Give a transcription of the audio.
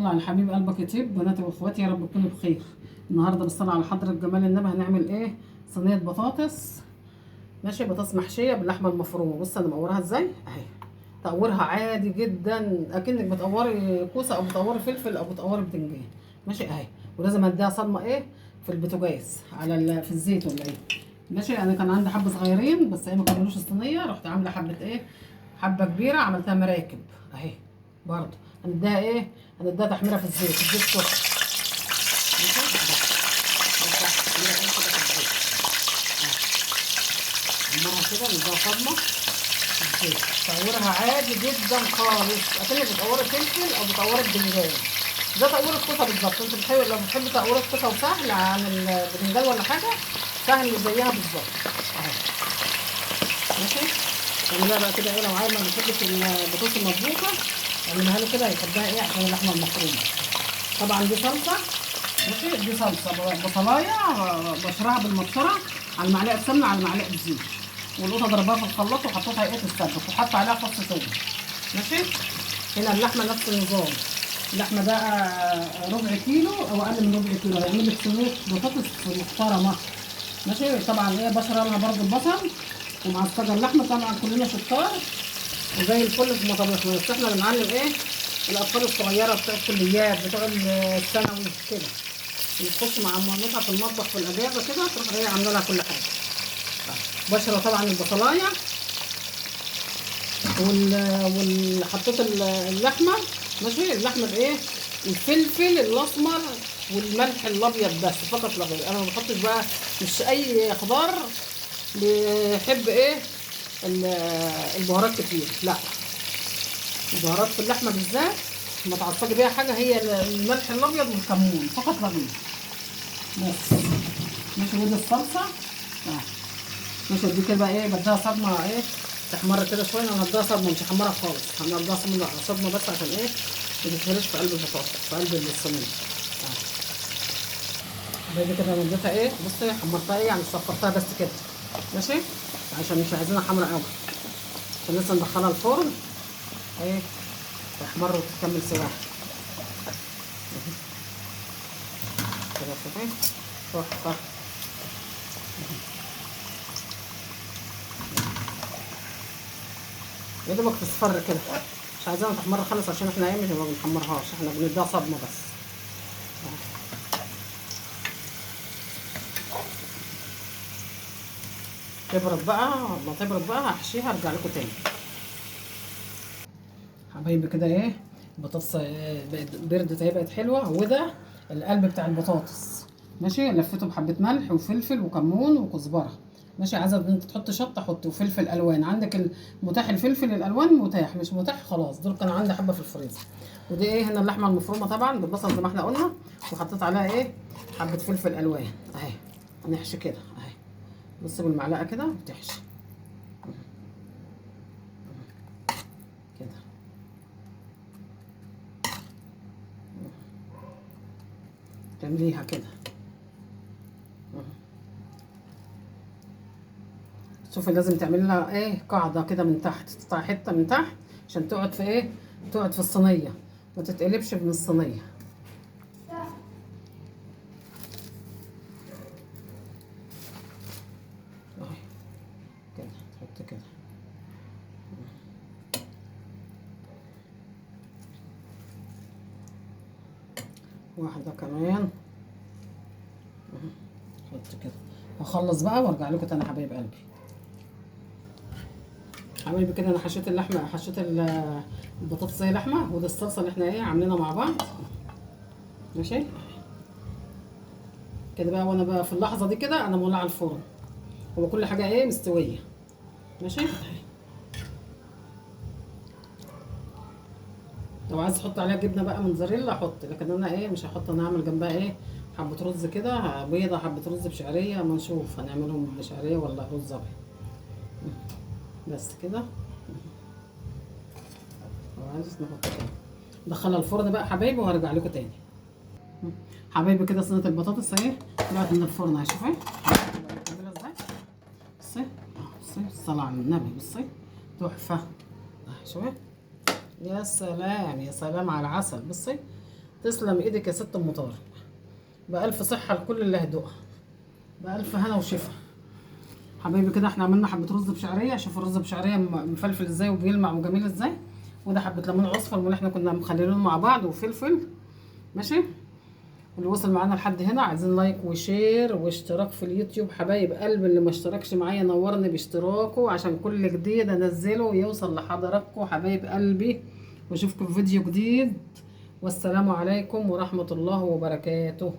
على حبيب قلبك يطيب بناتي واخواتي، يا رب تكونوا بخير. النهارده بالصلاه على حضره جمال النبي هنعمل ايه؟ صينيه بطاطس. ماشي، بطاطس محشيه باللحمه المفرومه. بص انا مقورها ازاي اهي. تقورها عادي جدا اكنك بتقوري كوسه او بتقوري فلفل او بتقوري بتنجان. ماشي اهي. ولازم اديها صدمه ايه في البوتاجاز على في الزيت ولا ايه. ماشي، انا كان عندي حبه صغيرين بس ايه ما كملوش الصينيه، رحت عامله حبه ايه، حبه كبيره عملتها مراكب اهي. برضه هنديها ايه، هنديها تحميره في الزيت، الزيت سخن. ماشي نفتح تحميره ايه كده في الزيت اهي. كده نديها صدمه في الزيت. تقورها عادي جدا خالص اكنك بتقوري فلفل او بتقوري بتنجان. ده تقوير الكوسه بالظبط. انت بتحب لو بتحب تقوير الكوسه وسهل عن البتنجان ولا حاجه، سهل زيها بالظبط اهي. ماشي، تعملها بقى كده ايه لو عايز ما بتحبش البطاطس المطبوخه، اعملها له كده هيحبها ايه عشان اللحمه المفرومه. طبعا دي صلصه. ماشي، دي صلصه بصلايه بشرها بالمبشره على معلقه سمنه على معلقه زيت، والقطه ضربها في الخلاط وحطيتها ايه تتسبك وحط عليها فص ثوم. ماشي، هنا اللحمه نفس النظام. اللحمه بقى ربع كيلو او اقل من ربع كيلو، هيعمل لك صينيه بطاطس محترمه. ماشي، طبعا ايه بشر انا برضو البصل ومعصجه اللحمه، طبعا كلنا شطار وزي الفل في مطابخنا، بس احنا بنعلم ايه الاطفال الصغيره بتوع الكليات بتوع الثانوي كده، بتخش مع مامتها في المطبخ في الاجازه كده تروح ايه عامله لها كل حاجه. بشره طبعا البصلايه حطيت اللحمه. ماشي، اللحمه بايه، الفلفل الاسمر والملح الابيض بس فقط لا غير. انا ما بحطش بقى مش اي خضار بيحب ايه البهارات كتير، لا. البهارات في اللحمه بالذات ما تعصجي بيها حاجه، هي الملح الابيض والكمون فقط لا غير بس. ماشي، ودي الصلصه ماشي. دي كده بقى ايه بديها صدمه ايه تحمر كده شويه. انا هديها صدمه مش هحمرها خالص، هنديها صدمه بس عشان ايه ما تتهرش في قلب البطاطس في قلب الصينيه. بعد كده انا اديتها ايه، بصي حمرتها ايه يعني صفرتها بس كده. ماشي، عشان مش عايزينها حمرا قوي عشان لسه ندخلها الفرن ايه تحمر وتكمل سواها كده. شوفي تحفه. يا دوبك تصفر كده، مش عايزاها تحمر خالص عشان احنا ايه مش ما بنحمرهاش، احنا بنديها صدمه بس. تبرد بقى، لما تبرد بقى هحشيها ارجع لكم تاني. حبايبي كده ايه البطاطس بردت اهي بقت حلوه. وده القلب بتاع البطاطس. ماشي، لفيته بحبه ملح وفلفل وكمون وكزبره. ماشي، عايزه انت تحط شطه حط، وفلفل الوان عندك متاح. الفلفل الالوان متاح، مش متاح خلاص. دول كان عندي حبه في الفريزر. ودي ايه هنا اللحمه المفرومه طبعا بالبصل زي ما احنا قلنا، وحطيت عليها ايه حبه فلفل الوان اهي. هنحشي كده اهي. بص بالمعلقه كده بتحشي كده. تعمليها كده. شوفي لازم تعملي لها ايه قاعده كده من تحت، تقطعي حته من تحت عشان تقعد في ايه، تقعد في الصينيه ما تتقلبش من الصينيه. اهي كده تحط كده. واحده كمان حط كده. هخلص بقى وارجع لكم تاني حبايب قلبي. حبايبي كده انا حشيت اللحمه، حشيت البطاطس زي لحمه. ودي الصلصه اللي احنا ايه عاملينها مع بعض. ماشي كده بقى. وانا بقى في اللحظه دي كده انا مولعه الفرن وكل حاجه ايه مستويه. ماشي، لو عايز تحط عليها جبنه بقى موتزاريلا حط، لكن انا ايه مش هحط. انا هعمل جنبها ايه حبه رز كده بيضه، حبه رز بشعريه، ما نشوف هنعملهم بشعريه ولا رز ابيض. بس كده. لو عايز نحط كده ندخلها الفرن بقى حبايبي وهرجع لكم تاني. حبايبي كده صينيه البطاطس اهي طلعت من الفرن اهي. شوفي بتعملها ازاي. بصي بصي الصلاه على النبي. بصي تحفه اهي. شوفي يا سلام يا سلام على العسل. بصي تسلم ايدك يا ست ام طارق، بألف صحة لكل اللي هيدوقها، بألف هنا وشفا. حبايبي كده احنا عملنا حبة رز بشعرية، شوفوا الرز بشعرية مفلفل ازاي وبيلمع وجميل ازاي، وده حبة ليمون عصفر اللي احنا كنا مخلينهم مع بعض وفلفل. ماشي. واللي وصل معانا لحد هنا عايزين لايك وشير واشتراك في اليوتيوب. حبايب قلب اللي ما اشتركش معايا نورني باشتراكه عشان كل جديد انزله يوصل لحضراتكم حبايب قلبي. واشوفكم في فيديو جديد، والسلام عليكم ورحمة الله وبركاته.